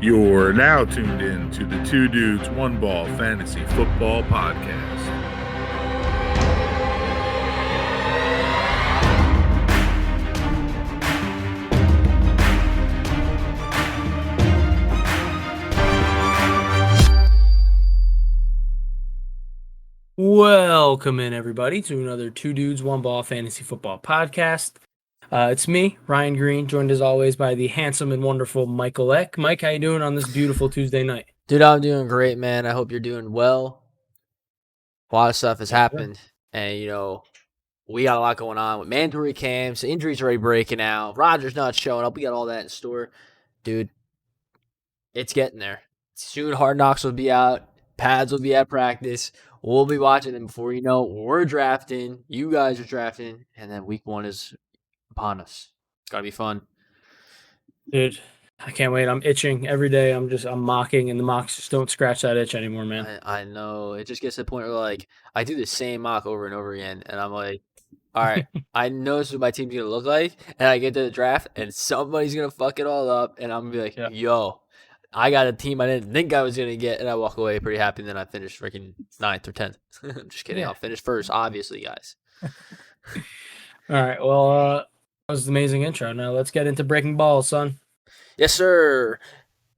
You're now tuned in to the Two Dudes, One Ball Fantasy Football Podcast. Welcome in, everybody, to another Two Dudes, One Ball Fantasy Football Podcast. It's me, Ryan Green, joined as always by the handsome and wonderful Michael Eck. Mike, how you doing on this beautiful Tuesday night? Dude, I'm doing great, man. I hope you're doing well. A lot of stuff has happened, and, we got a lot going on with mandatory camps, injuries already breaking out, Rodgers not showing up. We got all that in store. Dude, it's getting there. Soon Hard Knocks will be out. Pads will be at practice. We'll be watching them before you know we're drafting. You guys are drafting, and then week one is upon us. It's got to be fun. Dude, I can't wait. I'm itching every day. I'm mocking, and the mocks just don't scratch that itch anymore, man. I know. It just gets to the point where, I do the same mock over and over again, and I'm like, all right, I know this is what my team's going to look like, and I get to the draft, and somebody's going to fuck it all up, and I'm going to be like, yo, I got a team I didn't think I was going to get, and I walk away pretty happy, and then I finish freaking 9th or 10th. I'm just kidding. Yeah. I'll finish first, obviously, guys. All right, well, that was an amazing intro. Now let's get into breaking balls, son. Yes, sir.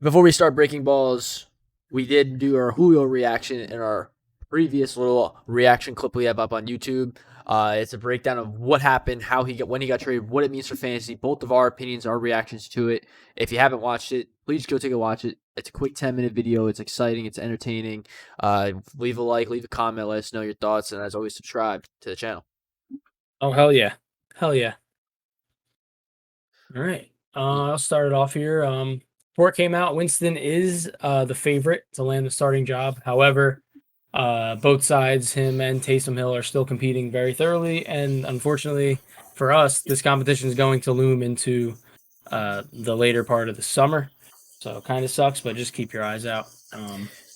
Before we start breaking balls, we did do our Julio reaction in our previous little reaction clip we have up on YouTube. It's a breakdown of what happened, when he got traded, what it means for fantasy, both of our opinions, our reactions to it. If you haven't watched it, please go take a watch it. It's a quick 10-minute video. It's exciting. It's entertaining. Leave a like, leave a comment, let us know your thoughts, and as always, subscribe to the channel. Oh, hell yeah. Hell yeah. All right. I'll start it off here. Report came out. Winston is the favorite to land the starting job. However, both sides, him and Taysom Hill, are still competing very thoroughly. And unfortunately for us, this competition is going to loom into the later part of the summer. So it kind of sucks, but just keep your eyes out.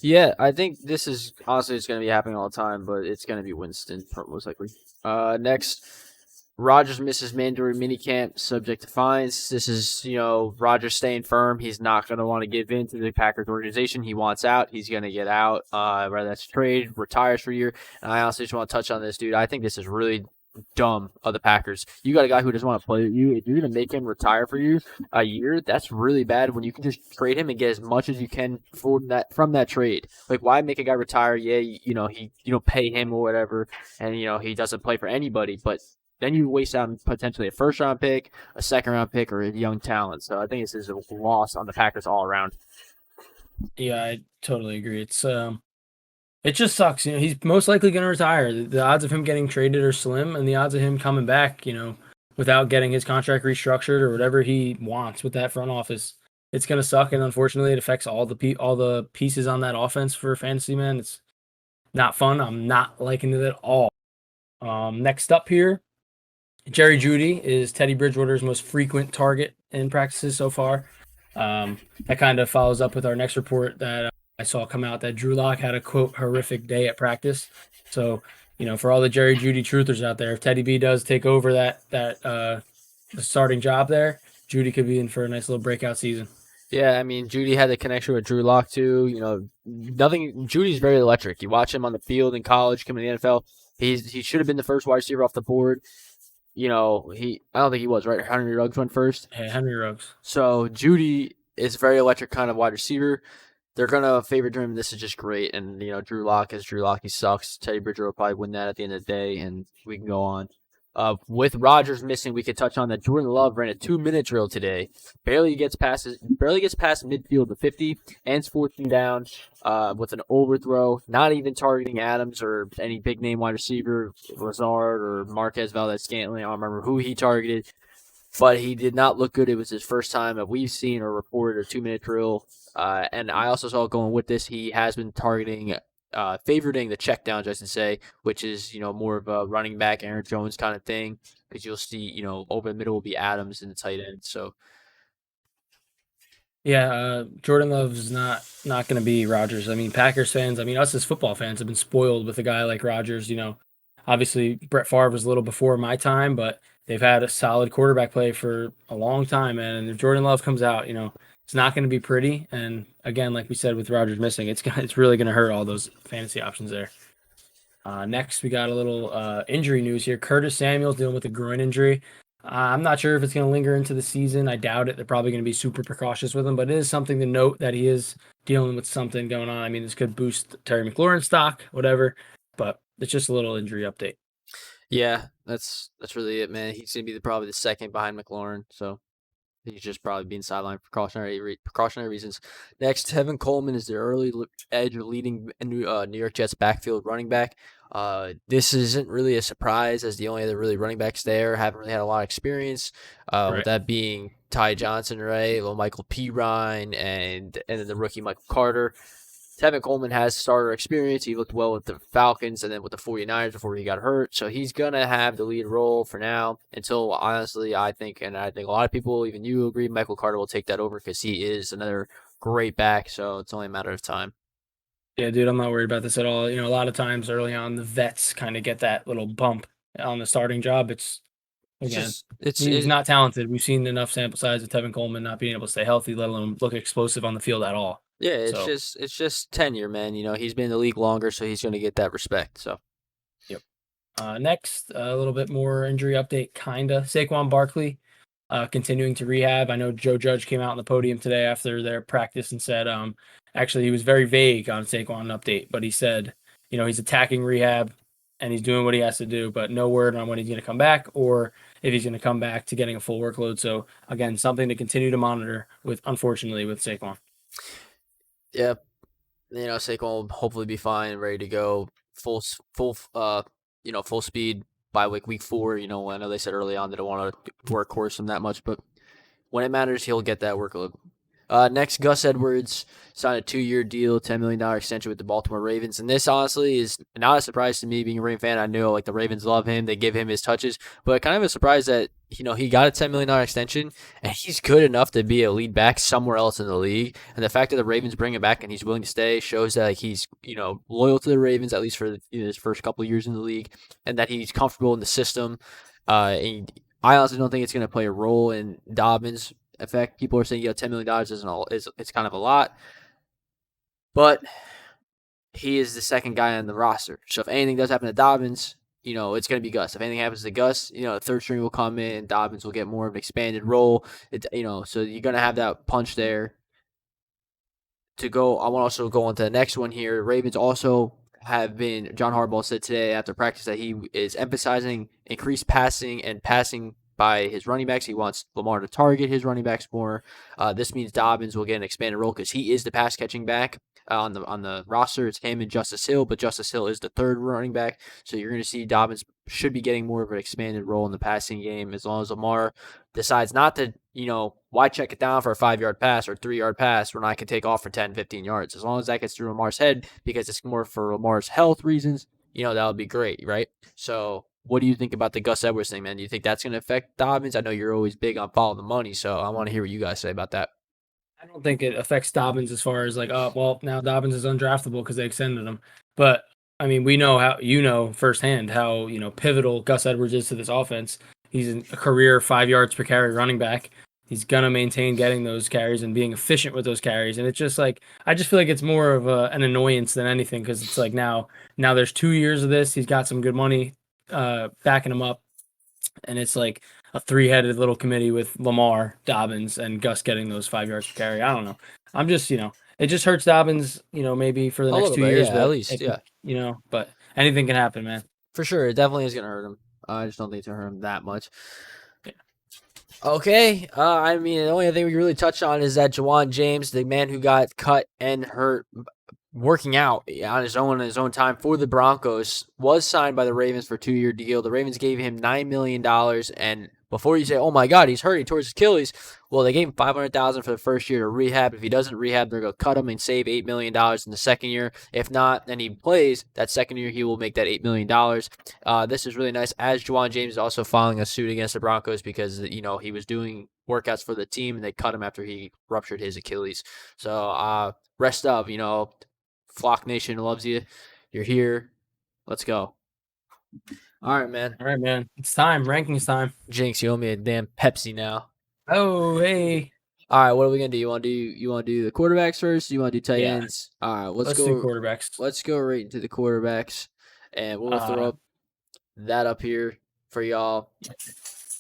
Yeah, I think this is honestly it's going to be happening all the time, but it's going to be Winston most likely. Next, Rodgers misses mandatory minicamp subject to fines. This is, Rodgers staying firm. He's not going to want to give in to the Packers organization. He wants out. He's going to get out, whether that's trade, retires for a year. And I honestly just want to touch on this, dude. I think this is really dumb of the Packers. You got a guy who doesn't want to play with you. If you're going to make him retire for you a year, that's really bad when you can just trade him and get as much as you can from that trade. Like, why make a guy retire? Yeah, he pay him or whatever, and, he doesn't play for anybody, but then you waste out potentially a first-round pick, a second-round pick, or a young talent. So I think this is a loss on the Packers all around. Yeah, I totally agree. It just sucks. He's most likely going to retire. The odds of him getting traded are slim, and the odds of him coming back, without getting his contract restructured or whatever he wants with that front office, it's going to suck. And unfortunately, it affects all the pieces on that offense for fantasy, man. It's not fun. I'm not liking it at all. Next up here, Jerry Jeudy is Teddy Bridgewater's most frequent target in practices so far. That kind of follows up with our next report that I saw come out that Drew Lock had a, quote, horrific day at practice. So, for all the Jerry Jeudy truthers out there, if Teddy B does take over that starting job there, Jeudy could be in for a nice little breakout season. Yeah, I mean, Jeudy had the connection with Drew Lock too. Jeudy's very electric. You watch him on the field in college, coming to the NFL. He should have been the first wide receiver off the board. I don't think he was, right? Henry Ruggs went first. Hey, Henry Ruggs. So Jeudy is a very electric kind of wide receiver. They're going to favor him. This is just great. And, Drew Lock is Drew Lock. He sucks. Teddy Bridgewater will probably win that at the end of the day, and we can go on. With Rodgers missing, we could touch on that Jordan Love ran a 2-minute drill today. Barely gets past midfield to 50, ends 14 down with an overthrow, not even targeting Adams or any big name wide receiver, Lazard or Marquez Valdez-Scantling. I don't remember who he targeted, but he did not look good. It was his first time that we've seen or reported a 2-minute drill. And I also saw going with this, he has been targeting favoriting the checkdowns, I should say, which is, more of a running back, Aaron Jones kind of thing, because you'll see, over the middle will be Adams and the tight end. So, yeah, Jordan Love's not going to be Rodgers. I mean, Packers fans, us as football fans have been spoiled with a guy like Rodgers. Obviously, Brett Favre was a little before my time, but they've had a solid quarterback play for a long time. And if Jordan Love comes out, it's not going to be pretty. And again, like we said with Rodgers missing, it's really going to hurt all those fantasy options there. Next, we got a little injury news here. Curtis Samuel's dealing with a groin injury. I'm not sure if it's going to linger into the season. I doubt it. They're probably going to be super precautious with him, but it is something to note that he is dealing with something going on. I mean, this could boost Terry McLaurin's stock, whatever, but it's just a little injury update. Yeah, that's really it, man. He's gonna be probably the second behind McLaurin, so he's just probably being sidelined for precautionary reasons. Next, Tevin Coleman is the early edge leading New York Jets backfield running back. This isn't really a surprise, as the only other really running backs there haven't really had a lot of experience. Right. With that being Ty Johnson, right? Well, Michael Pirine, and then the rookie Michael Carter. Tevin Coleman has starter experience. He looked well with the Falcons and then with the 49ers before he got hurt. So he's going to have the lead role for now until, honestly, I think a lot of people, even you agree, Michael Carter will take that over because he is another great back. So it's only a matter of time. Yeah, dude, I'm not worried about this at all. A lot of times early on, the vets kind of get that little bump on the starting job. He's not talented. We've seen enough sample size of Tevin Coleman not being able to stay healthy, let alone look explosive on the field at all. Yeah, it's just tenure, man. He's been in the league longer, so he's going to get that respect. So, yep. Next, a little bit more injury update, kinda. Saquon Barkley, continuing to rehab. I know Joe Judge came out on the podium today after their practice and said, actually he was very vague on Saquon update, but he said, he's attacking rehab and he's doing what he has to do, but no word on when he's going to come back or if he's going to come back to getting a full workload. So again, something to continue to monitor unfortunately, with Saquon. Yeah, Saquon will hopefully be fine and ready to go full speed by week 4. I know they said early on they don't want to workhorse him that much, but when it matters, he'll get that workload. Next, Gus Edwards signed a 2-year deal, $10 million extension with the Baltimore Ravens. And this, honestly, is not a surprise to me being a Raven fan. I know, the Ravens love him. They give him his touches. But kind of a surprise that, he got a $10 million extension, and he's good enough to be a lead back somewhere else in the league. And the fact that the Ravens bring him back and he's willing to stay shows that he's, loyal to the Ravens, at least for his first couple of years in the league, and that he's comfortable in the system. And I honestly don't think it's going to play a role in Dobbins' effect. People are saying, $10 million it's kind of a lot, but he is the second guy on the roster. So if anything does happen to Dobbins, it's going to be Gus. If anything happens to Gus, the third string will come in and Dobbins will get more of an expanded role. So you're going to have that punch there to go. I want to also go on to the next one here. Ravens also have been, John Harbaugh said today after practice that he is emphasizing increased passing and passing by his running backs. He wants Lamar to target his running backs more. This means Dobbins will get an expanded role because he is the pass catching back on the roster. It's him and Justice Hill, but Justice Hill is the third running back. So you're going to see Dobbins should be getting more of an expanded role in the passing game as long as Lamar decides not to, why check it down for a 5-yard pass or 3-yard pass when I can take off for 10, 15 yards. As long as that gets through Lamar's head because it's more for Lamar's health reasons, that would be great, right? So what do you think about the Gus Edwards thing, man? Do you think that's going to affect Dobbins? I know you're always big on following the money, so I want to hear what you guys say about that. I don't think it affects Dobbins as far as now Dobbins is undraftable because they extended him. But I mean, we know how firsthand how pivotal Gus Edwards is to this offense. He's a career 5 yards per carry running back. He's gonna maintain getting those carries and being efficient with those carries. And it's just I just feel like it's more of an annoyance than anything because it's now there's 2 years of this. He's got some good money backing him up, and it's like a 3-headed little committee with Lamar, Dobbins, and Gus getting those 5 yards per carry. I don't know. I'm just it just hurts Dobbins, maybe for the next 2 years, at least, but anything can happen, man. For sure, it definitely is gonna hurt him. I just don't think it's gonna hurt him that much. Yeah. Okay. I mean, the only thing we can really touch on is that Juwan James, the man who got cut and hurt working out on his own time for the Broncos, was signed by the Ravens for a 2-year deal. The Ravens gave him $9 million, and before you say, "Oh my God, he's hurting towards his Achilles," well, they gave him $500,000 for the first year to rehab. If he doesn't rehab, they're going to cut him and save $8 million in the second year. If not, and he plays that second year, he will make that $8 million. This is really nice. As Juwan James is also filing a suit against the Broncos because he was doing workouts for the team and they cut him after he ruptured his Achilles. So rest up, Flock Nation loves you. You're here. Let's go. All right, man. All right, man. It's time. Rankings time. Jinx, you owe me a damn Pepsi now. Oh, hey. All right, what are we gonna do? You want to do the quarterbacks first? You want to do tight Yeah. ends? All right, let's Let's do go. quarterbacks. Let's go right into the quarterbacks, and we'll throw up that up here for y'all.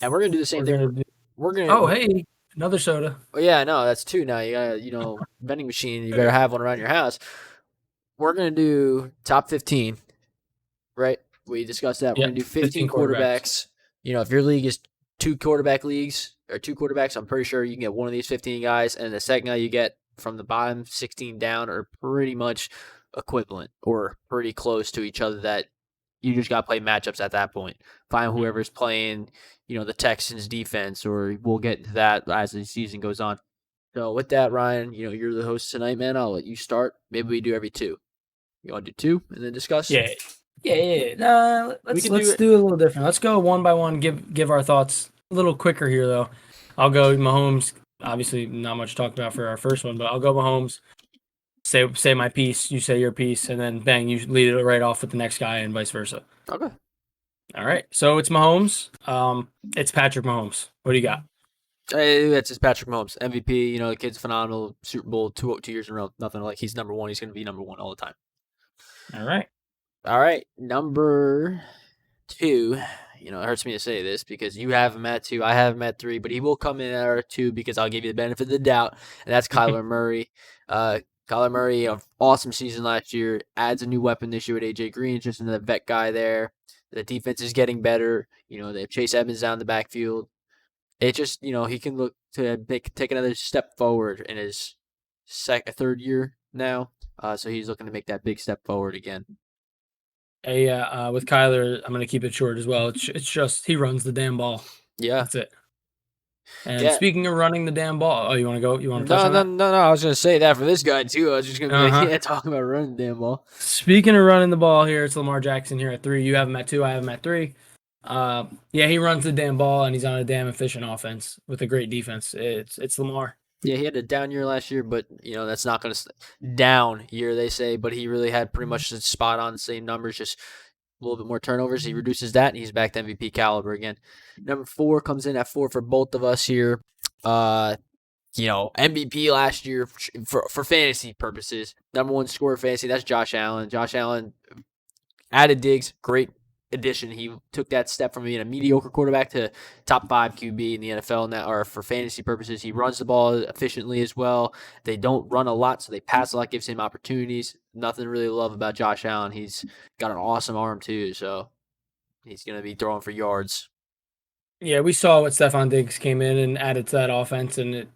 And we're gonna do the same thing. We're gonna. Oh, hey, another soda. Oh yeah, no, that's two now. You got vending machine. You better have one around your house. We're gonna do top 15, right? We discussed that. We're Yep, gonna do 15 quarterbacks. If your league is 2 quarterback leagues or 2 quarterbacks, I'm pretty sure you can get one of these 15 guys, and the second guy you get from the bottom 16 down are pretty much equivalent or pretty close to each other. That you just got to play matchups at that point. Find whoever's playing, the Texans defense, or we'll get to that as the season goes on. So with that, Ryan, you're the host tonight, man. I'll let you start. Maybe we do every 2. You want to do 2 and then discuss? Yeah. Let's do a little different. Let's go one by one. Give our thoughts a little quicker here, though. I'll go Mahomes. Obviously, not much to talk about for our first one, but I'll go Mahomes. Say my piece. You say your piece, and then bang, you lead it right off with the next guy, and vice versa. Okay. All right. So it's Mahomes. It's Patrick Mahomes. What do you got? That's just Patrick Mahomes, MVP. The kid's phenomenal. Super Bowl 2 years in a row. Nothing like he's number 1. He's going to be number 1 all the time. All right. Number 2. It hurts me to say this because you have him at 2. I have him at 3, but he will come in at our 2 because I'll give you the benefit of the doubt, and that's Kyler Murray. Kyler Murray, an awesome season last year, adds a new weapon this year with A.J. Green, just another vet guy there. The defense is getting better. They have Chase Edmonds down the backfield. It just, he can look to take another step forward in his third year now. So he's looking to make that big step forward again. Yeah, with Kyler, I'm going to keep it short as well. It's just he runs the damn ball. Yeah. That's it. And speaking of running the damn ball, you want to go? You want to touch on that? No. I was going to say that for this guy, too. I was just going to be talking about running the damn ball. Speaking of running the ball here, it's Lamar Jackson here at 3. You have him at 2. I have him at 3. He runs the damn ball, and he's on a damn efficient offense with a great defense. It's Lamar. Yeah, he had a down year last year, but, that's not going to down year, they say. But he really had pretty much the spot on the same numbers, just a little bit more turnovers. He reduces that, and he's back to MVP caliber again. Number 4 comes in at 4 for both of us here. MVP last year for fantasy purposes. Number 1 scorer fantasy, that's Josh Allen. Josh Allen added Diggs, great addition. He took that step from being a mediocre quarterback to top 5 QB in the NFL now, or for fantasy purposes. He runs the ball efficiently as well. They don't run a lot, so they pass a lot, gives him opportunities. Nothing to really love about Josh Allen. He's got an awesome arm too, so he's going to be throwing for yards. Yeah, we saw what Stephon Diggs came in and added to that offense, and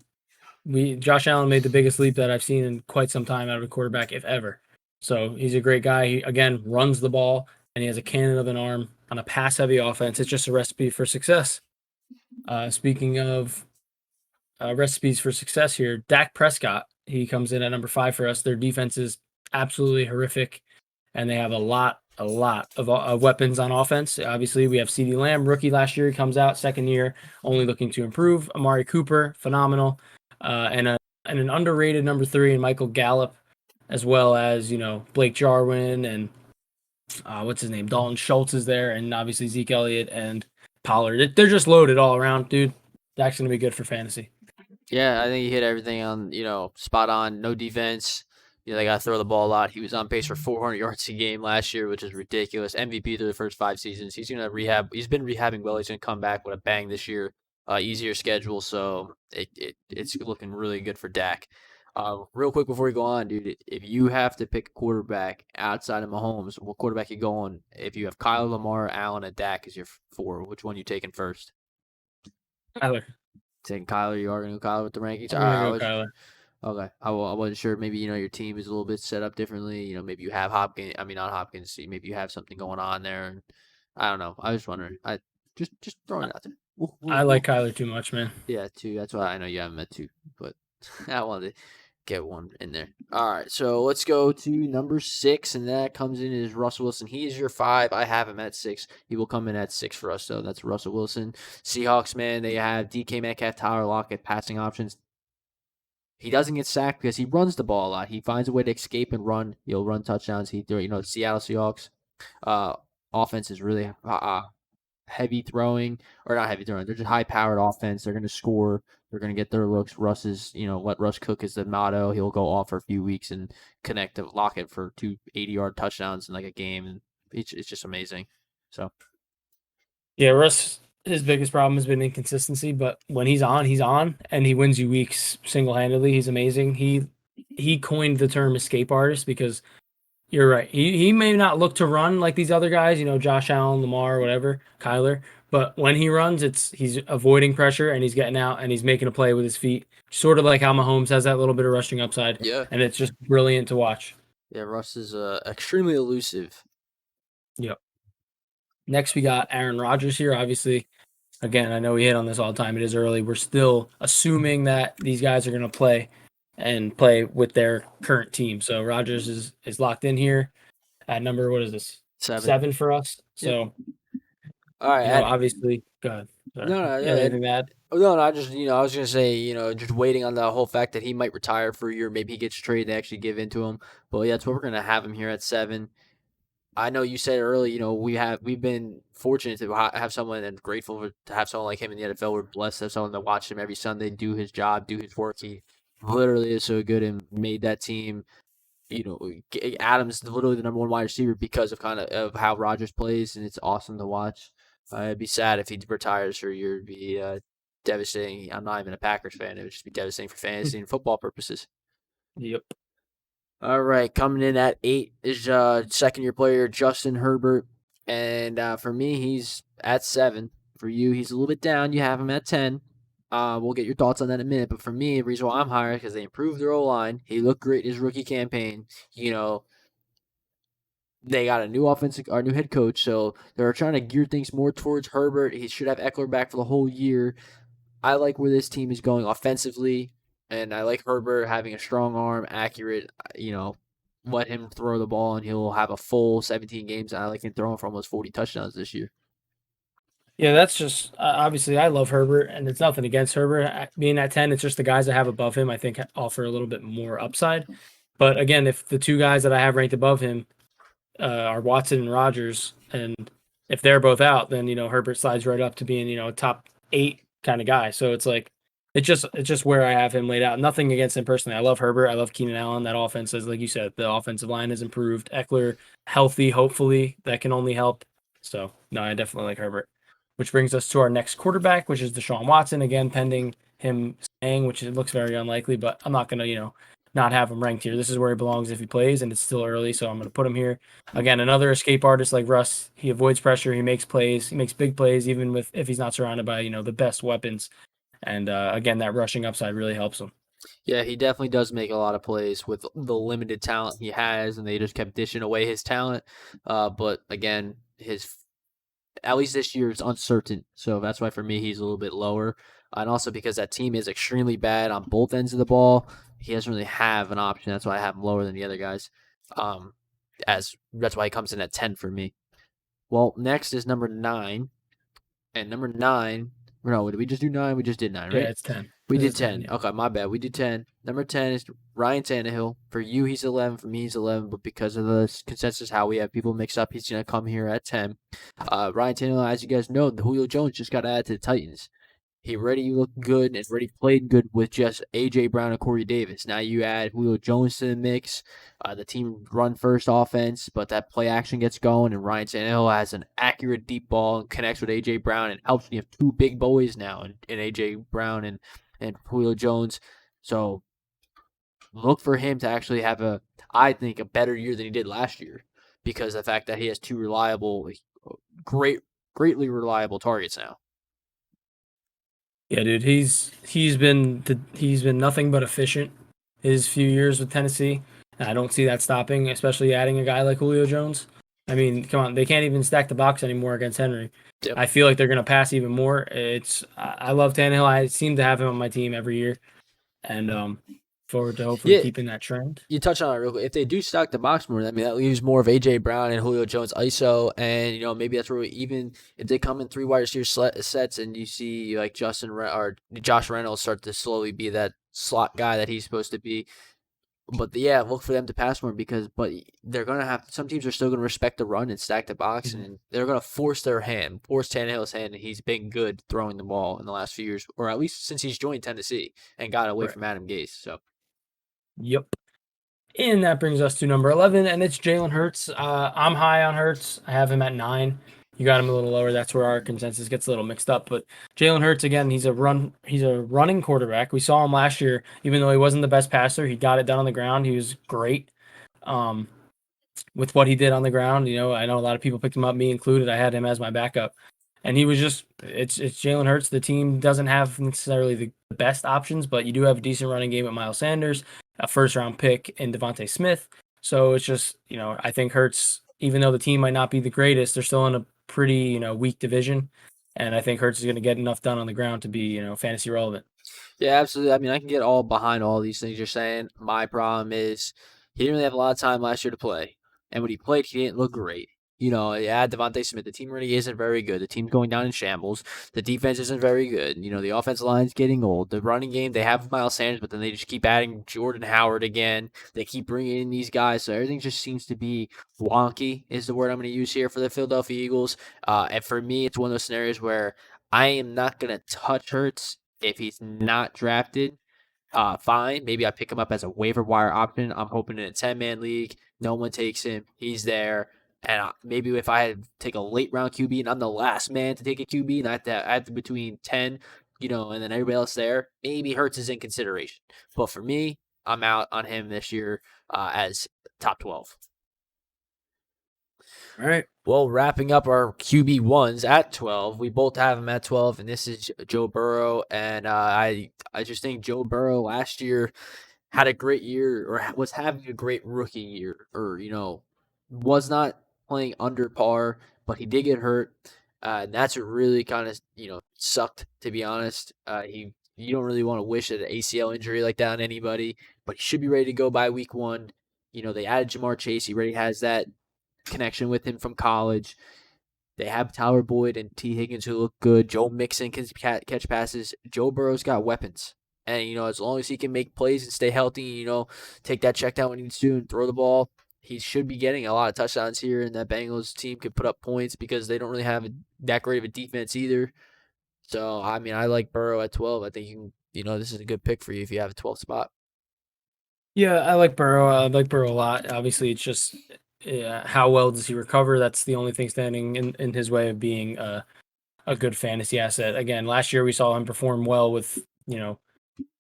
Josh Allen made the biggest leap that I've seen in quite some time out of a quarterback, if ever. So he's a great guy. He, again, runs the ball, and he has a cannon of an arm on a pass-heavy offense. It's just a recipe for success. Speaking of recipes for success here, Dak Prescott, he comes in at number 5 for us. Their defense is absolutely horrific, and they have a lot of weapons on offense. Obviously, we have CeeDee Lamb, rookie last year. He comes out, second year, only looking to improve. Amari Cooper, phenomenal. And an underrated number 3 in Michael Gallup, as well as, Blake Jarwin and what's his name? Dalton Schultz is there, and obviously Zeke Elliott and Pollard. They're just loaded all around, dude. That's going to be good for fantasy. Yeah, I think he hit everything on, spot on. No defense. They got to throw the ball a lot. He was on pace for 400 yards a game last year, which is ridiculous. MVP through the first 5 seasons. He's going to rehab. He's been rehabbing well. He's going to come back with a bang this year. Easier schedule, so it's looking really good for Dak. Real quick before we go on, dude, if you have to pick a quarterback outside of Mahomes, what quarterback you going? If you have Kyler, Lamar, Allen, and Dak as your 4, which one you taking first? Kyler. Taking Kyler. You are going to go Kyler with the rankings? I'm going to go Kyler. Okay. I wasn't sure. Maybe, your team is a little bit set up differently. Maybe you have Hopkins. I mean, not Hopkins. Maybe you have something going on there. And I don't know. I was wondering. I just throwing it out there. I like Kyler too much, man. Yeah, 2. That's why I know you haven't met 2, but I wanted to get one in there. All right, so let's go to number 6, and that comes in as Russell Wilson. He is your 5. I have him at 6. He will come in at 6 for us, so that's Russell Wilson. Seahawks, man, they have DK Metcalf, Tyler Lockett, passing options. He doesn't get sacked because he runs the ball a lot. He finds a way to escape and run. He'll run touchdowns. The Seattle Seahawks. offense is really heavy throwing, or not heavy throwing. They're just high-powered offense. They're going to score. They're going to get their looks. Russ is, let Russ cook is the motto. He'll go off for a few weeks and lock it for 2 80-yard touchdowns in like a game, and it's just amazing. So Yeah, Russ, his biggest problem has been inconsistency, but when he's on, and he wins you weeks single-handedly. He's amazing. He coined the term escape artist because you're right. He may not look to run like these other guys, Josh Allen, Lamar, whatever, Kyler, but when he runs, he's avoiding pressure and he's getting out and he's making a play with his feet, sort of like how Mahomes has that little bit of rushing upside. yeah, And it's just brilliant to watch. yeah, Russ is extremely elusive. Yep. Next, we got Aaron Rodgers here. Obviously, again, I know we hit on this all the time. It is early. We're still assuming that these guys are going to play with their current team. So Rodgers is locked in here at number, what is this? 7 for us. So, all right. Obviously, go ahead. Sorry. No, You have anything to add? No, I just, I was going to say, just waiting on the whole fact that he might retire for a year. Maybe he gets traded and actually give into him. But yeah, that's what we're going to have him here at 7. I know you said early, we've been fortunate to have someone and grateful to have someone like him in the NFL. We're blessed to have someone that watched him every Sunday do his job, do his work. He literally is so good and made that team. Adams literally the number 1 wide receiver because of how Rodgers plays, and it's awesome to watch. It'd be sad if he retires for a year. It'd be devastating. I'm not even a Packers fan. It would just be devastating for fantasy and football purposes. Yep. All right, coming in at 8 is second-year player Justin Herbert, and for me, he's at 7. For you, he's a little bit down. You have him at 10. We'll get your thoughts on that in a minute, but for me, the reason why I'm higher is because they improved their O-line. He looked great in his rookie campaign. They got a new head coach, so they're trying to gear things more towards Herbert. He should have Eckler back for the whole year. I like where this team is going offensively. And I like Herbert having a strong arm, accurate, let him throw the ball, and he'll have a full 17 games. And I like him throwing for almost 40 touchdowns this year. Yeah, that's just obviously I love Herbert, and it's nothing against Herbert being at 10. It's just the guys I have above him I think offer a little bit more upside. But again, if the 2 guys that I have ranked above him are Watson and Rodgers, and if they're both out, then Herbert slides right up to being a top 8 kind of guy. So it's like. It's just where I have him laid out. Nothing against him personally. I love Herbert. I love Keenan Allen. That offense is, like you said, the offensive line has improved. Eckler, healthy, hopefully. That can only help. So, no, I definitely like Herbert. Which brings us to our next quarterback, which is Deshaun Watson. Again, pending him staying, which it looks very unlikely, but I'm not going to, not have him ranked here. This is where he belongs if he plays, and it's still early, so I'm going to put him here. Again, another escape artist like Russ. He avoids pressure. He makes plays. He makes big plays, even if he's not surrounded by, the best weapons. And again, that rushing upside really helps him. Yeah, he definitely does make a lot of plays with the limited talent he has, and they just kept dishing away his talent. But again, at least this year is uncertain, so that's why for me he's a little bit lower. And also because that team is extremely bad on both ends of the ball, he doesn't really have an option. That's why I have him lower than the other guys. That's why he comes in at 10 for me. Well, next is number 9, and number 9. No, did we just do 9? We just did 9, right? Yeah, it's 10. We did 10. Yeah. Okay, my bad. We did 10. Number 10 is Ryan Tannehil. For you, he's 11. For me, he's 11. But because of the consensus, how we have people mixed up, he's going to come here at 10. Ryan Tannehil, as you guys know, the Julio Jones just got added to the Titans. He already looked good and already played good with just A.J. Brown and Corey Davis. Now you add Julio Jones to the mix. The team run first offense, but that play action gets going, and Ryan Tannehill has an accurate deep ball and connects with A.J. Brown and helps. You have 2 big boys now in A.J. Brown and Julio Jones. So look for him to actually have I think, a better year than he did last year because of the fact that he has 2 reliable, greatly reliable targets now. Yeah, dude, he's been nothing but efficient his few years with Tennessee. And I don't see that stopping, especially adding a guy like Julio Jones. I mean, come on, they can't even stack the box anymore against Henry. Yep. I feel like they're going to pass even more. I love Tannehil. I seem to have him on my team every year, and forward to hopefully keeping that trend. You touched on it real quick. If they do stack the box more, I mean that leaves more of A.J. Brown and Julio Jones ISO, and maybe that's where even if they come in 3 wide receiver sets and you see like Josh Reynolds start to slowly be that slot guy that he's supposed to be. But yeah, look for them to pass more but they're gonna have some teams are still gonna respect the run and stack the box, and they're gonna force Tannehill's hand, and he's been good throwing the ball in the last few years, or at least since he's joined Tennessee and got away Right. from Adam Gase. So Yep. And that brings us to number 11, and it's Jalen Hurts. I'm high on Hurts. I have him at 9. You got him a little lower. That's where our consensus gets a little mixed up. But Jalen Hurts, again, he's a running quarterback. We saw him last year, even though he wasn't the best passer, he got it done on the ground. He was great with what he did on the ground. I know a lot of people picked him up, me included. I had him as my backup. And he was it's Jalen Hurts. The team doesn't have necessarily the best options, but you do have a decent running game with Miles Sanders, a first-round pick in Devontae Smith. So it's just, I think Hurts, even though the team might not be the greatest, they're still in a pretty, weak division. And I think Hurts is going to get enough done on the ground to be, fantasy relevant. yeah, absolutely. I mean, I can get all behind all these things you're saying. My problem is he didn't really have a lot of time last year to play, and when he played, he didn't look great. Yeah, Devontae Smith, the team really isn't very good. The team's going down in shambles. The defense isn't very good. The offensive line's getting old. The running game, they have Miles Sanders, but then they just keep adding Jordan Howard again. They keep bringing in these guys, so everything just seems to be wonky is the word I'm going to use here for the Philadelphia Eagles. And for me, it's one of those scenarios where I am not going to touch Hurts if he's not drafted. Fine. Maybe I pick him up as a waiver wire option. I'm hoping in a 10-man league, no one takes him. He's there. And maybe if I had to take a late round QB and I'm the last man to take a QB and I have to between 10, and then everybody else there, maybe Hurts is in consideration. But for me, I'm out on him this year as top 12. All right. Well, wrapping up our QB1s at 12, we both have him at 12, and this is Joe Burrow. And I just think Joe Burrow last year had a great year, or was having a great rookie year, or, was not playing under par, but he did get hurt. And that's what really kind of, sucked, to be honest. You don't really want to wish an ACL injury like that on anybody, but he should be ready to go by week 1. They added Jamar Chase. He already has that connection with him from college. They have Tyler Boyd and T. Higgins who look good. Joe Mixon can catch passes. Joe Burrow's got weapons. And, as long as he can make plays and stay healthy, take that check down when he needs to and throw the ball, he should be getting a lot of touchdowns here, and that Bengals team could put up points because they don't really have that great of a defense either. So, I mean, I like Burrow at 12. I think this is a good pick for you if you have a 12th spot. Yeah, I like Burrow. I like Burrow a lot. Obviously, it's just how well does he recover? That's the only thing standing in his way of being a good fantasy asset. Again, last year we saw him perform well with,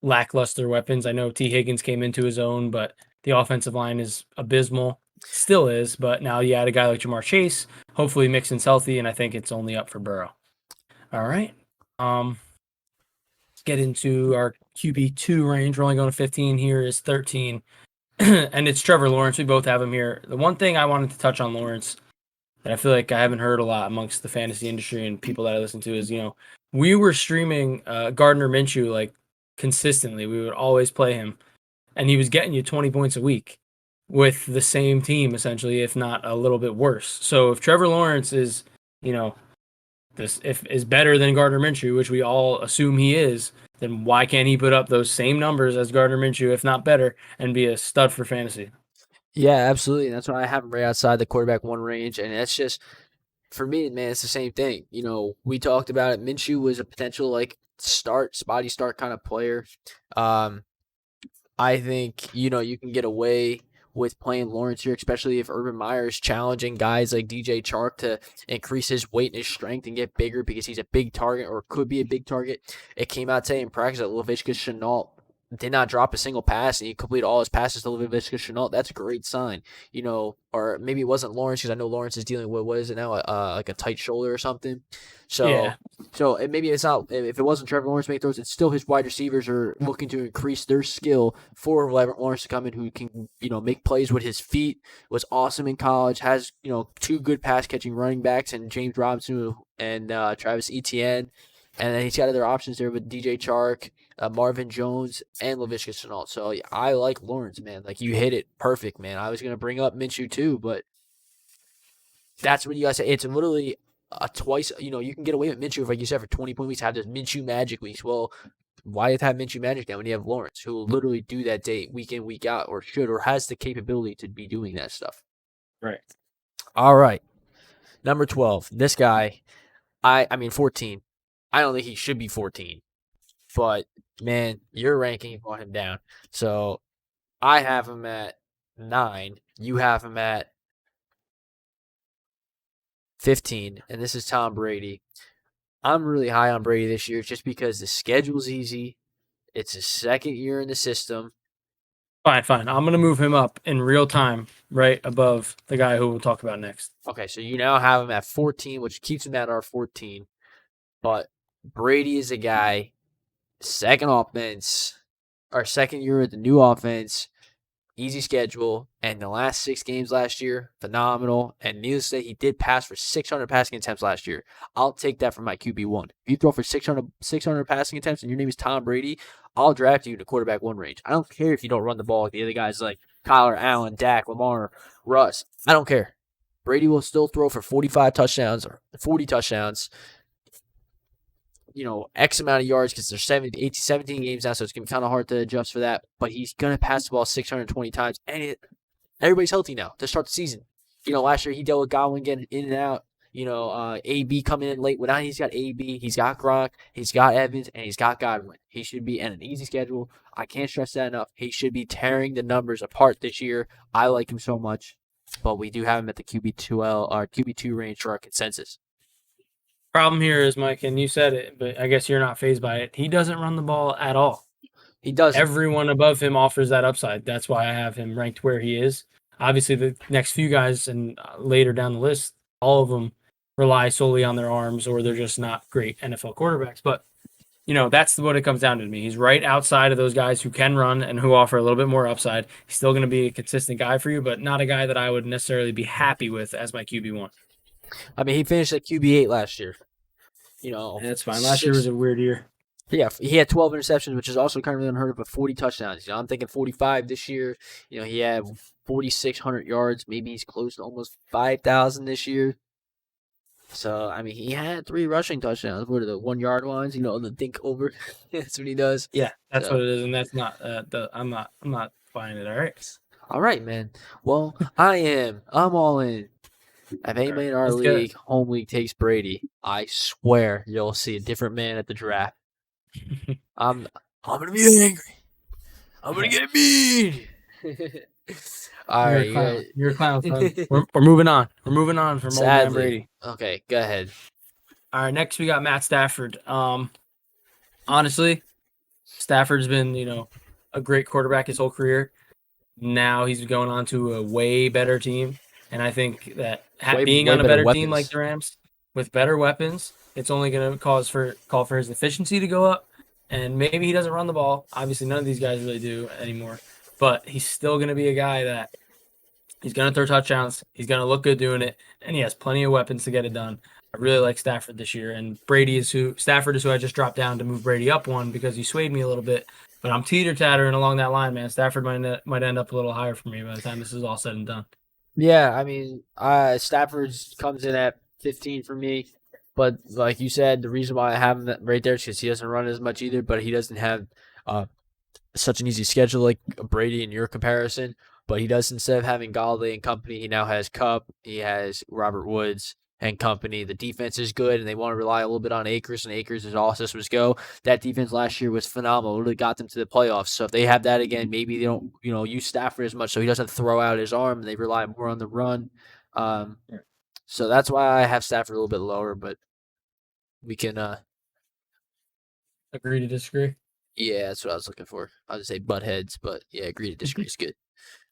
lackluster weapons. I know T. Higgins came into his own, but the offensive line is abysmal. Still is, but now you add a guy like Jamar Chase. Hopefully Mixon's healthy, and I think it's only up for Burrow. All right. Let's get into our QB2 range. We're only going to 15. Here is 13. And it's Trevor Lawrence. We both have him here. The one thing I wanted to touch on Lawrence that I feel like I haven't heard a lot amongst the fantasy industry and people that I listen to is, we were streaming Gardner Minshew like consistently. We would always play him, and he was getting you 20 points a week with the same team, essentially, if not a little bit worse. So if Trevor Lawrence is, is better than Gardner Minshew, which we all assume he is, then why can't he put up those same numbers as Gardner Minshew, if not better, and be a stud for fantasy? Yeah, absolutely. That's why I have him right outside the quarterback 1 range, and that's just, for me, man, it's the same thing. We talked about it. Minshew was a potential spotty start kind of player. I think, you can get away with playing Lawrence here, especially if Urban Meyer is challenging guys like DJ Chark to increase his weight and his strength and get bigger because he's a big target or could be a big target. It came out today in practice that Laviska Shenault did not drop a single pass, and he completed all his passes to Laviska Shenault. That's a great sign, or maybe it wasn't Lawrence because I know Lawrence is dealing with, what is it now, like a tight shoulder or something. So, Yeah. So maybe it's not, if it wasn't Trevor Lawrence making throws, it's still his wide receivers are looking to increase their skill for Lawrence to come in who can, make plays with his feet, was awesome in college, has, 2 good pass catching running backs and James Robinson and Travis Etienne. And then he's got other options there with DJ Chark, Marvin Jones, and Laviska Shenault. So yeah, I like Lawrence, man. Like, you hit it perfect, man. I was going to bring up Minshew too, but that's what you guys say. It's literally twice, you can get away with Minshew, like you said, for 20-point weeks, have those Minshew magic weeks. Well, why have Minshew Magic now when you have Lawrence, who will literally do that day, week in, week out, or should, or has the capability to be doing that stuff? Right. All right. Number 12. This guy, 14. I don't think he should be 14. But, man, your ranking brought him down. So, I have him at 9. You have him at 15. And this is Tom Brady. I'm really high on Brady this year just because the schedule's easy. It's his second year in the system. Fine. I'm going to move him up in real time right above the guy who we'll talk about next. Okay, so you now have him at 14, which keeps him at our 14. But Brady is a guy, second year with the new offense, easy schedule, and the last 6 games last year, phenomenal. And needless to say, he did pass for 600 passing attempts last year. I'll take that from my QB1. If you throw for 600 passing attempts and your name is Tom Brady, I'll draft you in the quarterback 1 range. I don't care if you don't run the ball like the other guys like Kyler, Allen, Dak, Lamar, Russ. I don't care. Brady will still throw for 45 touchdowns or 40 touchdowns. X amount of yards because there's 17 games now, so it's going to be kind of hard to adjust for that. But he's going to pass the ball 620 times, and everybody's healthy now to start the season. Last year he dealt with Godwin getting in and out. AB coming in late. Well, now he's got AB, he's got Gronk, he's got Evans, and he's got Godwin. He should be in an easy schedule. I can't stress that enough. He should be tearing the numbers apart this year. I like him so much, but we do have him at the QB2 range for our consensus. Problem here is, Mike, and you said it, but I guess you're not fazed by it. He doesn't run the ball at all. He does. Everyone above him offers that upside. That's why I have him ranked where he is. Obviously, the next few guys and later down the list, all of them rely solely on their arms, or they're just not great NFL quarterbacks. But, that's what it comes down to me. He's right outside of those guys who can run and who offer a little bit more upside. He's still going to be a consistent guy for you, but not a guy that I would necessarily be happy with as my QB1. He finished at QB8 last year. That's fine. Last year was a weird year. Yeah, he had 12 interceptions, which is also kind of unheard of, but 40 touchdowns. I'm thinking 45 this year. He had 4,600 yards. Maybe he's close to almost 5,000 this year. So, he had 3 rushing touchdowns. What are the 1-yard lines? The think over. That's what he does. Yeah, that's what it is, and that's not. I'm not buying it. All right. All right, man. Well, I'm all in. If anybody in our league, home league, takes Brady, I swear you'll see a different man at the draft. I'm gonna be angry. I'm gonna get mean. All right, you're a clown. Son. We're moving on. We're moving on from old man Brady. Okay, go ahead. All right, next we got Matt Stafford. Honestly, Stafford's been a great quarterback his whole career. Now he's going on to a way better team. And I think that being on a better team like the Rams with better weapons, it's only going to call for his efficiency to go up. And maybe he doesn't run the ball. Obviously, none of these guys really do anymore. But he's still going to be a guy that he's going to throw touchdowns. He's going to look good doing it. And he has plenty of weapons to get it done. I really like Stafford this year. And Stafford is who I just dropped down to move Brady up one because he swayed me a little bit. But I'm teeter-tattering along that line, man. Stafford might end up a little higher for me by the time this is all said and done. Yeah, Stafford comes in at 15 for me. But like you said, the reason why I have him right there is because he doesn't run as much either, but he doesn't have such an easy schedule like Brady in your comparison. But he does, instead of having Galladay and company, he now has Kupp, he has Robert Woods and company. The defense is good, and they want to rely a little bit on Akers, and Akers is all systems go. That defense last year was phenomenal. It really got them to the playoffs. So if they have that again, maybe they don't, use Stafford as much, so he doesn't throw out his arm, and they rely more on the run. So that's why I have Stafford a little bit lower, but we can agree to disagree. Yeah, that's what I was looking for. I was going to say butt heads, but yeah, agree to disagree is good.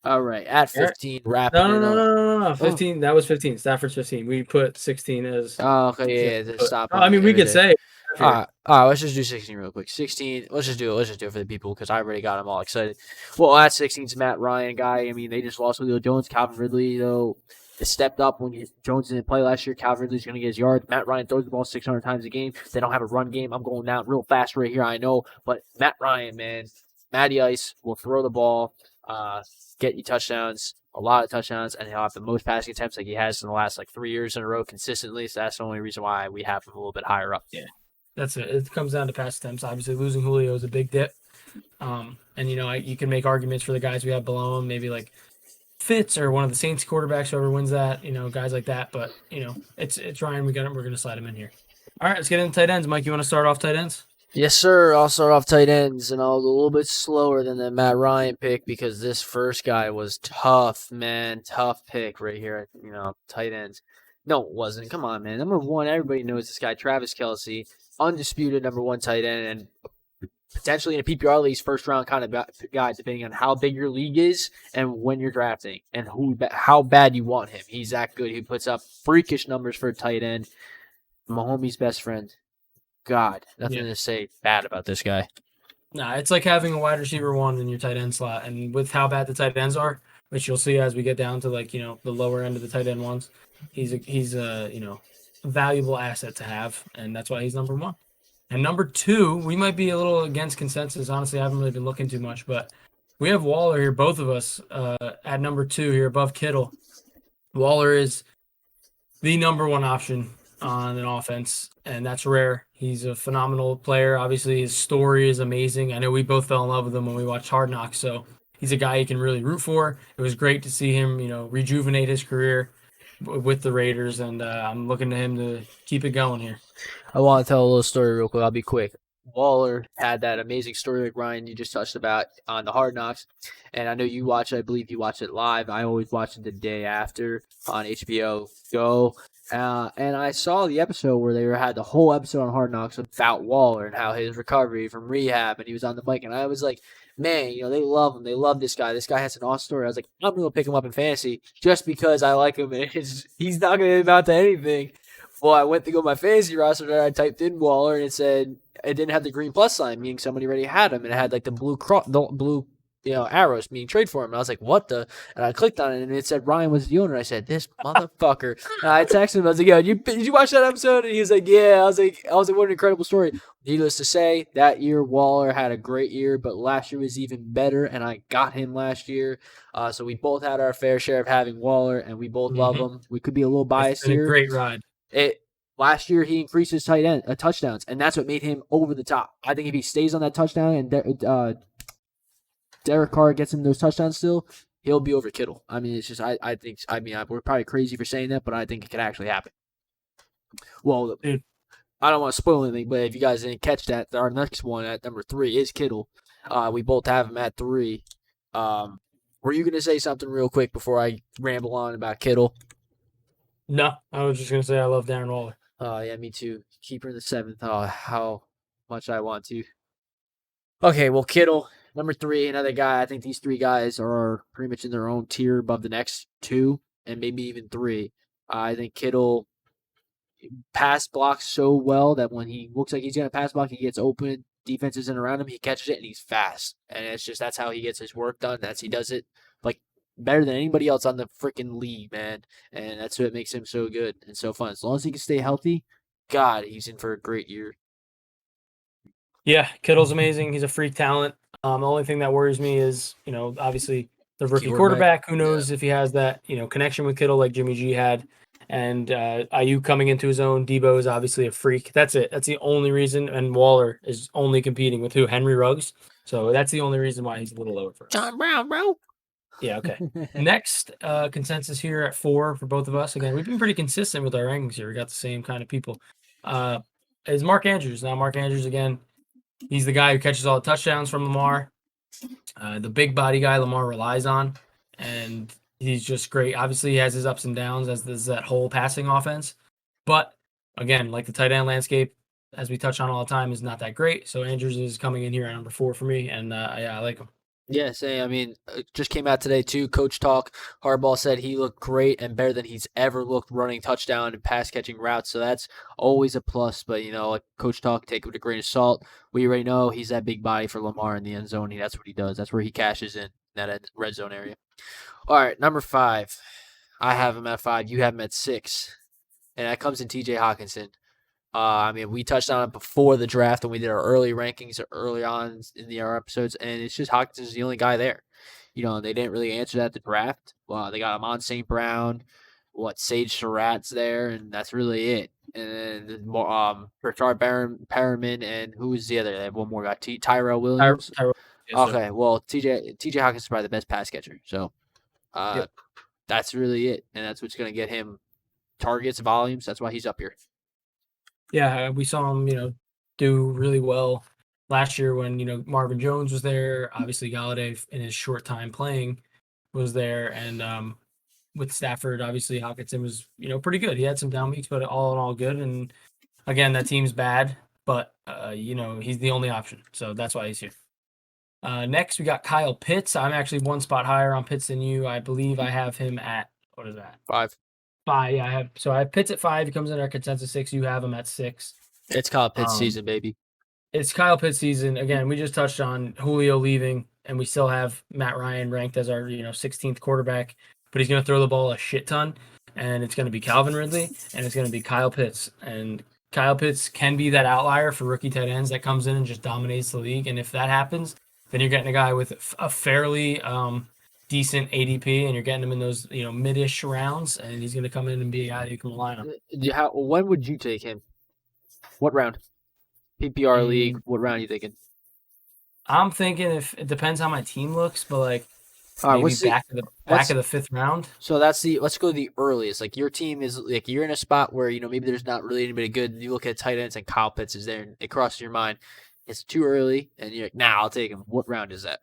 All right, at 15, wrapping it up. No. 15. That was 15. Stafford's 15. We put 16 as. Oh, okay, yeah. Stop. We could say. All right, let's just do 16 real quick. 16. Let's just do it for the people because I already got them all excited. Well, at 16 is Matt Ryan guy. They just lost Julio Jones. Calvin Ridley, though, stepped up when Jones didn't play last year. Calvin Ridley's going to get his yards. Matt Ryan throws the ball 600 times a game. They don't have a run game. I'm going down real fast right here, I know. But Matt Ryan, man, Matty Ice will throw the ball, get you touchdowns, a lot of touchdowns, and he'll have the most passing attempts like he has in the last 3 years in a row consistently. So that's the only reason why we have him a little bit higher up. Yeah. That's it. It comes down to pass attempts. Obviously, losing Julio is a big dip. And you can make arguments for the guys we have below him, maybe like Fitz or one of the Saints quarterbacks, whoever wins that, guys like that. But it's Ryan. We're gonna slide him in here. All right, let's get into tight ends. Mike, you want to start off tight ends? Yes, sir. I'll start off tight ends, and I'll go a little bit slower than the Matt Ryan pick because this first guy was tough, man. Tough pick right here. Tight ends. No, it wasn't. Come on, man. Number one, everybody knows this guy, Travis Kelce, undisputed number one tight end, and potentially in a PPR league's first round kind of guy, depending on how big your league is and when you're drafting and how bad you want him. He's that good. He puts up freakish numbers for a tight end. Mahomes' best friend. God, nothing to say bad about this guy. Nah, it's like having a wide receiver one in your tight end slot, and with how bad the tight ends are, which you'll see as we get down to the lower end of the tight end ones, he's a valuable asset to have, and that's why he's number one. And number two, we might be a little against consensus. Honestly, I haven't really been looking too much, but we have Waller here, both of us, at number two here above Kittle. Waller is the number one option on an offense, and that's rare. He's a phenomenal player. Obviously, his story is amazing. I know we both fell in love with him when we watched Hard Knocks, so he's a guy you can really root for. It was great to see him, rejuvenate his career with the Raiders, and I'm looking to him to keep it going here. I want to tell a little story real quick. I'll be quick. Waller had that amazing story like Ryan you just touched about on the Hard Knocks, and I know you watch it. I believe you watch it live. I always watch it the day after on HBO Go. And I saw the episode where they had the whole episode on Hard Knocks about Waller and how his recovery from rehab, and he was on the mic, and I was like, man, they love him. They love this guy. This guy has an awesome story. I was like, I'm going to pick him up in fantasy just because I like him, and he's not going to amount to anything. Well, I went to go my fantasy roster, and I typed in Waller, and it said it didn't have the green plus sign, meaning somebody already had him, and it had like the blue arrows, meaning trade for him. And I was like, what the? And I clicked on it, and it said Ryan was the owner. I said, this motherfucker. And I texted him. I was like, yo, did you watch that episode? And he was like, yeah. I was like, what an incredible story. Needless to say, that year Waller had a great year, but last year was even better, and I got him last year. So we both had our fair share of having Waller, and we both love him. We could be a little biased here. A great ride. Last year he increased his touchdowns, and that's what made him over the top. I think if he stays on that touchdown and Derek Carr gets him those touchdowns still, he'll be over Kittle. I mean, it's just we're probably crazy for saying that, but I think it could actually happen. Well, dude, I don't want to spoil anything, but if you guys didn't catch that, our next one at number 3 is Kittle. We both have him at 3. Were you going to say something real quick before I ramble on about Kittle? No, I was just going to say I love Darren Waller. Oh, yeah, me too. Keeper in the 7th. Oh, how much I want to. Okay, well, Kittle, number 3, another guy. I think these 3 guys are pretty much in their own tier above the next 2 and maybe even 3. I think Kittle pass blocks so well that when he looks like he's going to pass block, he gets open. Defense isn't around him. He catches it, and he's fast. And it's just that's how he gets his work done. He does it like better than anybody else on the freaking league, man. And that's what makes him so good and so fun. As long as he can stay healthy, God, he's in for a great year. Yeah, Kittle's amazing. He's a freak talent. The only thing that worries me is, obviously the rookie quarterback. Who knows if he has that, connection with Kittle like Jimmy G had. And Ayuk coming into his own. Debo is obviously a freak. That's it. That's the only reason. And Waller is only competing with who? Henry Ruggs. So that's the only reason why he's a little lower for us. John Brown, bro. Yeah, okay. Next consensus here at 4 for both of us. Again, we've been pretty consistent with our rankings here. We got the same kind of people. Is Mark Andrews. Now, Mark Andrews, again, he's the guy who catches all the touchdowns from Lamar. The big body guy Lamar relies on. And he's just great. Obviously, he has his ups and downs as there's that whole passing offense. But, again, like the tight end landscape, as we touch on all the time, is not that great. So Andrews is coming in here at number 4 for me. And, I like him. Yeah, same. I mean, it just came out today, too. Coach Talk, Harbaugh said he looked great and better than he's ever looked running touchdown and pass-catching routes. So that's always a plus. But, like Coach Talk, take it with a grain of salt. We already know he's that big body for Lamar in the end zone. That's what he does. That's where he cashes in that red zone area. All right, number 5. I have him at 5. You have him at 6. And that comes in TJ Hockenson. We touched on it before the draft when we did our early rankings early on in our episodes, and it's just Hawkinson's the only guy there. They didn't really answer that at the draft. Well, they got him on St. Brown, Sage Surratt's there, and that's really it. and then Rashard Perriman, and who's the other? They have one more guy, Tyrell Williams. Yes, sir. Okay, well, TJ Hockenson is probably the best pass catcher, so Yep. that's really it, and that's what's going to get him targets, volumes. That's why he's up here. Yeah, we saw him, do really well last year when, Marvin Jones was there. Obviously, Galladay in his short time playing was there, and with Stafford, obviously Hockenson was, pretty good. He had some down weeks, but all in all good. And again, that team's bad, but he's the only option, so that's why he's here. Next, we got Kyle Pitts. I'm actually one spot higher on Pitts than you. I believe I have him at what is that? 5. 5. Yeah, I have Pitts at 5. He comes in our consensus 6. You have him at 6. It's Kyle Pitts season, baby. It's Kyle Pitts season. Again, we just touched on Julio leaving, and we still have Matt Ryan ranked as our 16th quarterback, but he's going to throw the ball a shit ton, and it's going to be Calvin Ridley, and it's going to be Kyle Pitts. And Kyle Pitts can be that outlier for rookie tight ends that comes in and just dominates the league. And if that happens, then you're getting a guy with a fairly decent ADP, and you're getting him in those mid-ish rounds, and he's going to come in and be a guy you can rely on. When would you take him? What round? PPR league. What round are you thinking? I'm thinking if it depends how my team looks, but like all maybe right, back of the 5th round. So let's go to the earliest. Like your team is like you're in a spot where maybe there's not really anybody good. And you look at tight ends and Kyle Pitts is there, and it crosses your mind. It's too early, and you're like, nah, I'll take him. What round is that?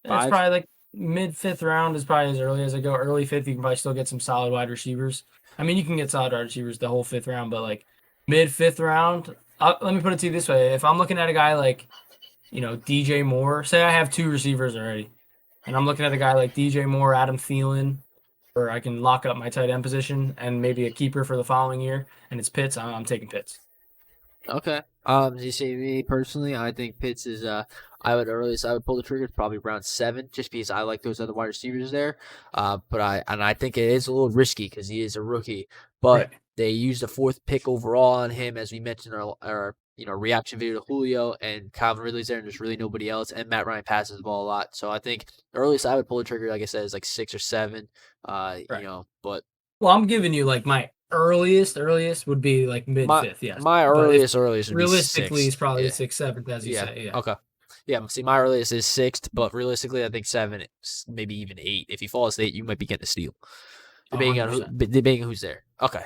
5? It's probably like mid-5th round is probably as early as I go. Early 5th, you can probably still get some solid wide receivers. I mean, you can get solid wide receivers the whole 5th round, but like mid-5th round, let me put it to you this way. If I'm looking at a guy like, DJ Moore, say I have 2 receivers already, and I'm looking at a guy like DJ Moore, Adam Thielen, or I can lock up my tight end position and maybe a keeper for the following year, and it's Pitts, I'm taking Pitts. Okay. You see me personally, I think Pitts is I would pull the trigger probably around 7, just because I like those other wide receivers there. But I think it is a little risky because he is a rookie. But they used the 4th pick overall on him, as we mentioned in our reaction video to Julio, and Calvin Ridley's there, and there's really nobody else. And Matt Ryan passes the ball a lot, so I think the earliest I would pull the trigger, like I said, is like 6 or 7. But I'm giving you like my earliest would be like mid-5th, yes. My earliest would be realistically 6th. Is probably 6th, 7th, as you say. Yeah. Okay. Yeah, see, my earliest is 6th, but realistically, I think 7, maybe even 8. If he falls to 8, you might be getting a steal, depending on who's there. Okay.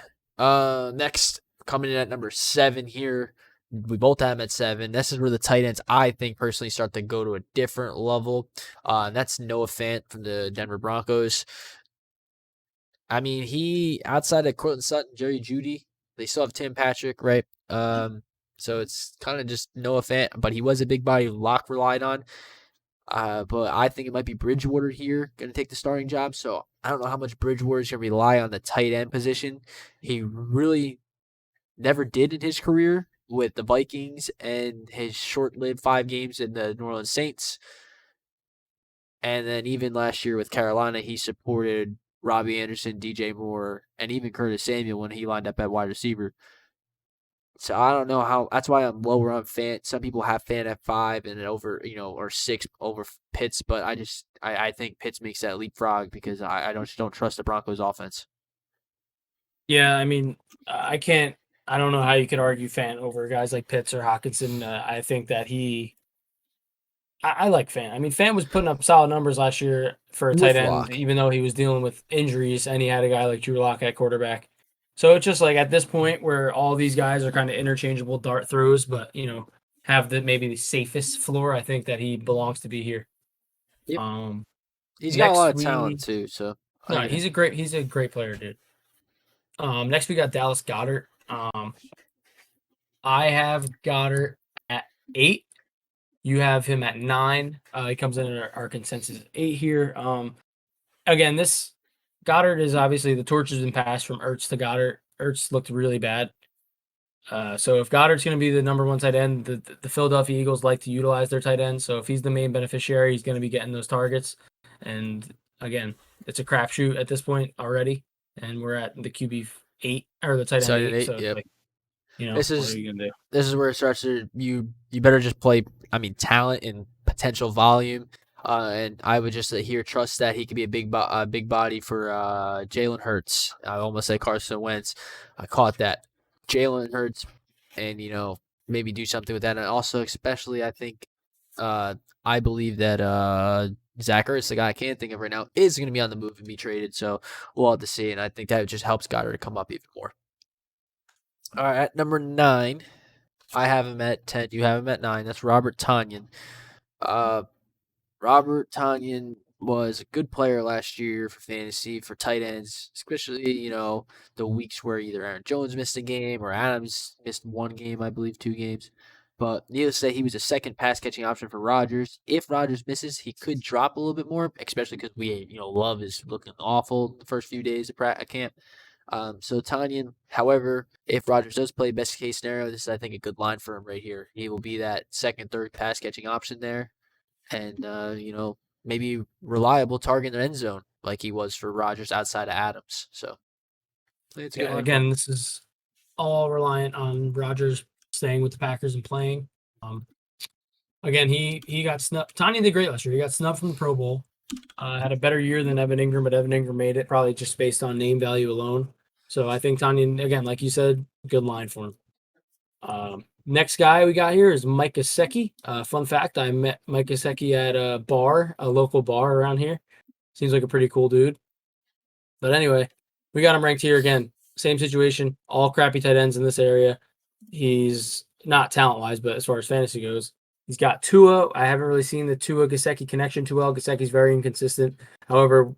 Next, coming in at number 7 here, we both have him at 7. This is where the tight ends, I think, personally start to go to a different level. And that's Noah Fant from the Denver Broncos. I mean, he, outside of Cortland Sutton, Jerry Jeudy, they still have Tim Patrick, right? So it's kind of just Noah Fant, but he was a big body Locke relied on. But I think it might be Bridgewater here going to take the starting job. So I don't know how much Bridgewater is going to rely on the tight end position. He really never did in his career with the Vikings and his short-lived 5 games in the New Orleans Saints. And then even last year with Carolina, he supported Robbie Anderson, DJ Moore, and even Curtis Samuel when he lined up at wide receiver. So I don't know how. That's why I'm lower on Fant. Some people have Fant at 5 and over, or 6 over Pitts, but I think Pitts makes that leapfrog because I don't trust the Broncos offense. Yeah, I mean, I don't know how you could argue Fant over guys like Pitts or Hockenson. I think that I like Fant. I mean, Fant was putting up solid numbers last year for a tight end, even though he was dealing with injuries, and he had a guy like Drew Lock at quarterback. So it's just like at this point where all these guys are kind of interchangeable dart throws, but have maybe the safest floor. I think that he belongs to be here. Yep. He's got a lot of talent too. So he's a great player, dude. Next we got Dallas Goedert. I have Goedert at 8. You have him at 9. He comes in at our consensus 8 here. Again, this Goedert is obviously the torch has been passed from Ertz to Goedert. Ertz looked really bad. So if Goddard's going to be the number 1 tight end, the Philadelphia Eagles like to utilize their tight end. So if he's the main beneficiary, he's going to be getting those targets. And again, it's a crapshoot at this point already. And we're at the QB 8 or the tight end 8. So yep. what are you going to do? This is where it starts to you better just play. I mean, talent and potential volume. And I would just trust that he could be a big body for Jalen Hurts. I almost say Carson Wentz. I caught that. Jalen Hurts and, maybe do something with that. And also, especially, I think, I believe that Zach Ertz, the guy I can't think of right now, is going to be on the move and be traded. So we'll have to see. And I think that just helps Goddard to come up even more. All right, at number 9, I have him at 10. You have him at 9. That's Robert Tonyan. Robert Tonyan was a good player last year for fantasy, for tight ends, especially, the weeks where either Aaron Jones missed a game or Adams missed one game, I believe, 2 games. But needless to say, he was a second pass-catching option for Rodgers. If Rodgers misses, he could drop a little bit more, especially because Love is looking awful the first few days of camp. So Tonyan, however, if Rodgers does play best case scenario, this is, I think, a good line for him right here. He will be that second, third pass-catching option there. And, maybe reliable target in the end zone like he was for Rodgers outside of Adams. So I think it's a good line. Again, this is all reliant on Rodgers staying with the Packers and playing. Again, he got snubbed. Tonyan did great last year. He got snubbed from the Pro Bowl. Had a better year than Evan Engram, but Evan Engram made it probably just based on name value alone. So I think Tonyan, again, like you said, good line for him. Next guy we got here is Mike Gesicki. Fun fact, I met Mike Gesicki at a local bar around here. Seems like a pretty cool dude. But anyway, we got him ranked here again. Same situation, all crappy tight ends in this area. He's not talent-wise, but as far as fantasy goes, he's got Tua. I haven't really seen the Tua-Gesicki connection too well. Gesicki's very inconsistent. However,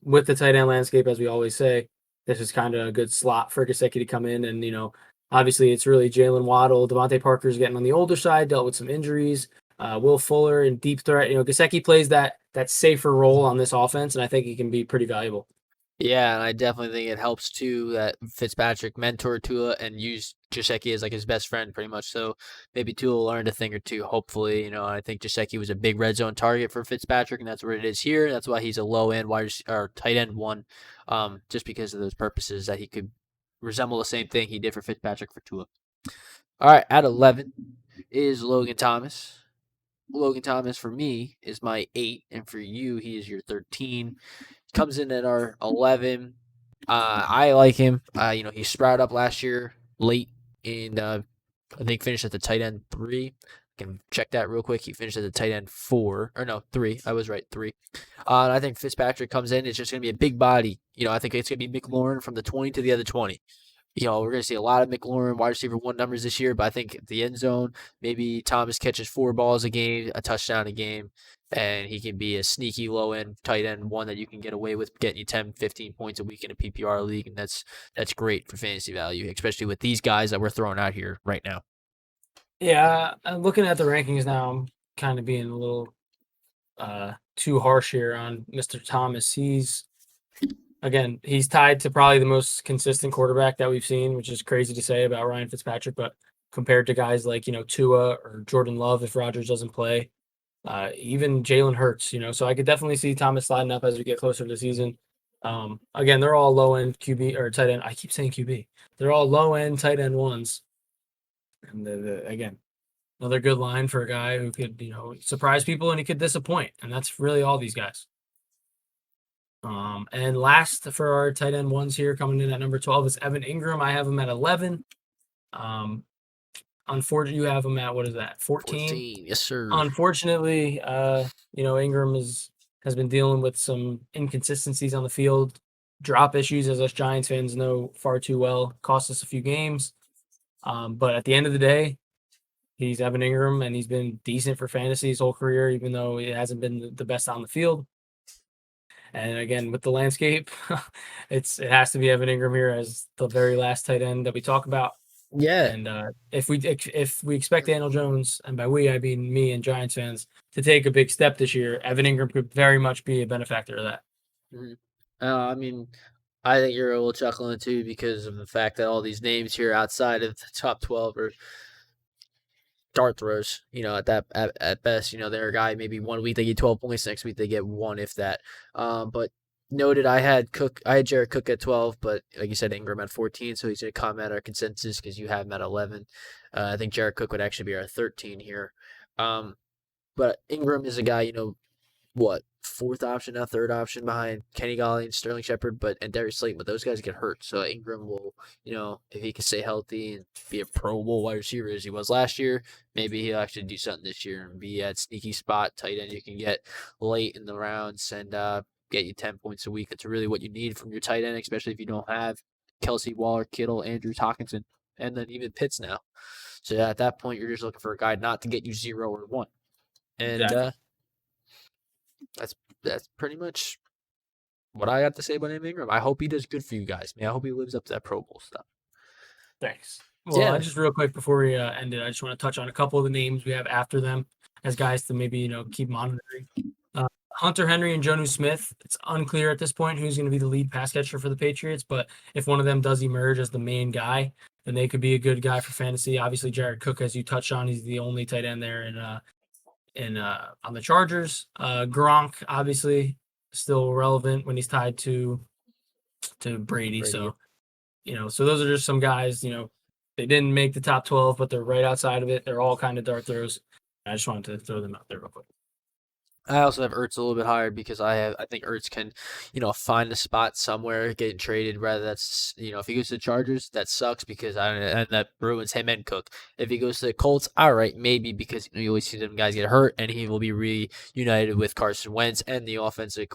with the tight end landscape, as we always say, this is kind of a good slot for Gesicki to come in. And, obviously it's really Jalen Waddle. Devontae Parker's getting on the older side, dealt with some injuries. Will Fuller and deep threat. Gesicki plays that safer role on this offense, and I think he can be pretty valuable. Yeah, and I definitely think it helps too that Fitzpatrick mentored Tua and used Gesicki as like his best friend pretty much. So maybe Tua learned a thing or two, hopefully. I think Gesicki was a big red zone target for Fitzpatrick, and that's where it is here. That's why he's a low end or tight end 1, just because of those purposes that he could resemble the same thing he did for Fitzpatrick for Tua. All right, at 11 is Logan Thomas. Logan Thomas for me is my 8, and for you, he is your 13. Comes in at our 11. I like him. He sprouted up last year late and I think finished at the tight end 3. I can check that real quick. He finished at the tight end 4. Or no, 3. I was right, 3. And I think Fitzpatrick comes in. It's just going to be a big body. I think it's going to be McLaurin from the 20 to the other 20. We're going to see a lot of McLaurin wide receiver 1 numbers this year, but I think at the end zone, maybe Thomas catches 4 balls a game, a touchdown a game, and he can be a sneaky low-end tight end 1 that you can get away with getting you 10, 15 points a week in a PPR league, and that's great for fantasy value, especially with these guys that we're throwing out here right now. Yeah, I'm looking at the rankings now. I'm kind of being a little too harsh here on Mr. Thomas. He's tied to probably the most consistent quarterback that we've seen, which is crazy to say about Ryan Fitzpatrick, but compared to guys like, Tua or Jordan Love, if Rodgers doesn't play, even Jalen Hurts, so I could definitely see Thomas sliding up as we get closer to the season. Again, they're all low-end QB or tight end. I keep saying QB. They're all low-end tight end 1s. And again, another good line for a guy who could, surprise people and he could disappoint. And that's really all these guys. And last for our tight end 1s here, coming in at number 12 is Evan Engram. I have him at 11. Unfortunately, you have him at, what is that, 14? 14, yes, sir. Unfortunately, Engram has been dealing with some inconsistencies on the field, drop issues, as us Giants fans know far too well, cost us a few games. But at the end of the day, he's Evan Engram, and he's been decent for fantasy his whole career, even though it hasn't been the best on the field. And again, with the landscape, it has to be Evan Engram here as the very last tight end that we talk about. Yeah. And if we expect Daniel Jones, and by we I mean me and Giants fans, to take a big step this year, Evan Engram could very much be a benefactor of that. Mm-hmm. I think you're a little chuckling too because of the fact that all these names here outside of the top 12 are dart throws. At best, they're a guy maybe 1 week they get 12 points, next week they get 1 if that. But noted, I had Jared Cook at 12, but like you said, Engram at 14, so he's going to come at our consensus because you have him at 11. I think Jared Cook would actually be our 13 here. But Engram is a guy, fourth option, now third option behind Kenny Galladay and Sterling Shepard, and Darius Slayton, but those guys get hurt. So Engram will, if he can stay healthy and be a Pro Bowl wide receiver as he was last year, maybe he'll actually do something this year and be at sneaky spot tight end you can get late in the rounds and get you 10 points a week. That's really what you need from your tight end, especially if you don't have Kelce, Waller, Kittle, Andrews, Hockenson, and then even Pitts now. So at that point, you're just looking for a guy not to get you 0 or 1. And Exactly. That's pretty much what I got to say about Engram. I hope he does good for you guys, man. I hope he lives up to that Pro Bowl stuff. Thanks. Well, Yeah. just real quick before we end it, I just want to touch on a couple of the names we have after them as guys to maybe keep monitoring. Hunter Henry and Jonnu Smith. It's unclear at this point who's going to be the lead pass catcher for the Patriots, but if one of them does emerge as the main guy, then they could be a good guy for fantasy. Obviously, Jared Cook, as you touched on, he's the only tight end there on the Chargers. Gronk, obviously, still relevant when he's tied to Brady. So, so those are just some guys, they didn't make the top 12, but they're right outside of it. They're all kind of dart throws. I just wanted to throw them out there real quick. I also have Ertz a little bit higher because I think Ertz can, find a spot somewhere, getting traded. Rather that's, if he goes to the Chargers, that sucks because and that ruins him and Cook. If he goes to the Colts, all right, maybe because you always see them guys get hurt, and he will be reunited with Carson Wentz and the offensive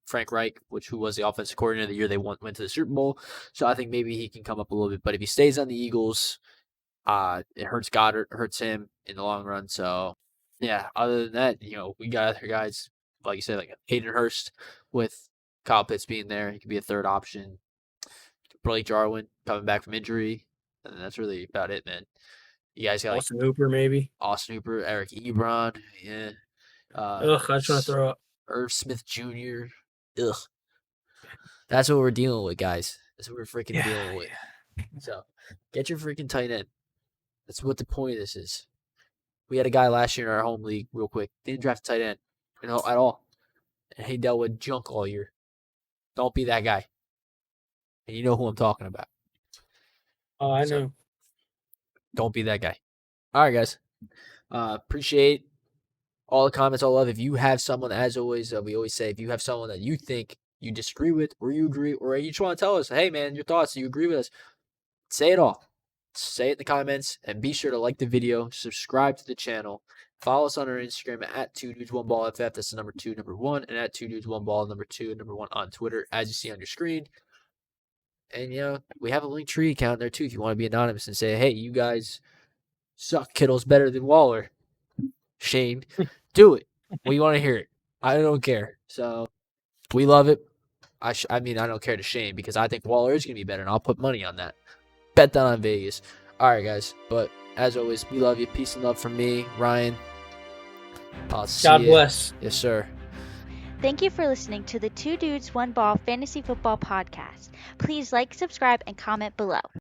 Frank Reich, who was the offensive coordinator the year they went to the Super Bowl. So I think maybe he can come up a little bit. But if he stays on the Eagles, it hurts Goedert, hurts him in the long run. So. Yeah, other than that, we got other guys, like you said, like Hayden Hurst with Kyle Pitts being there. He could be a third option. Blake Jarwin coming back from injury. And that's really about it, man. You guys got Austin Hooper, maybe. Austin Hooper, Eric Ebron. Yeah. I just want to throw up. Irv Smith Jr. Ugh. That's what we're dealing with, guys. That's what we're freaking dealing with. So, get your freaking tight end. That's what the point of this is. We had a guy last year in our home league, real quick. Didn't draft a tight end, at all. And he dealt with junk all year. Don't be that guy. And you know who I'm talking about. Oh, I know. Don't be that guy. All right, guys. Appreciate all the comments, all love. If you have someone, as always, we always say, if you have someone that you think you disagree with, or you agree, or you just want to tell us, hey, man, your thoughts, you agree with us, say it all. Say it in the comments, and be sure to like the video, subscribe to the channel, follow us on our Instagram at 2dudes1ballff, that's the number 2, number 1, and at 2dudes1ball, number 2, number 1 on Twitter, as you see on your screen. And, we have a Linktree account there, too, if you want to be anonymous and say, hey, you guys suck, Kittle's better than Waller. Shane, do it. We want to hear it. I don't care. So, we love it. I don't care to Shane, because I think Waller is going to be better, and I'll put money on that. Bet that on Vegas. All right, guys. But as always, we love you. Peace and love from me, Ryan. God bless. Yes, sir. Thank you for listening to the 2 Dudes 1 Ball Fantasy Football Podcast. Please like, subscribe, and comment below.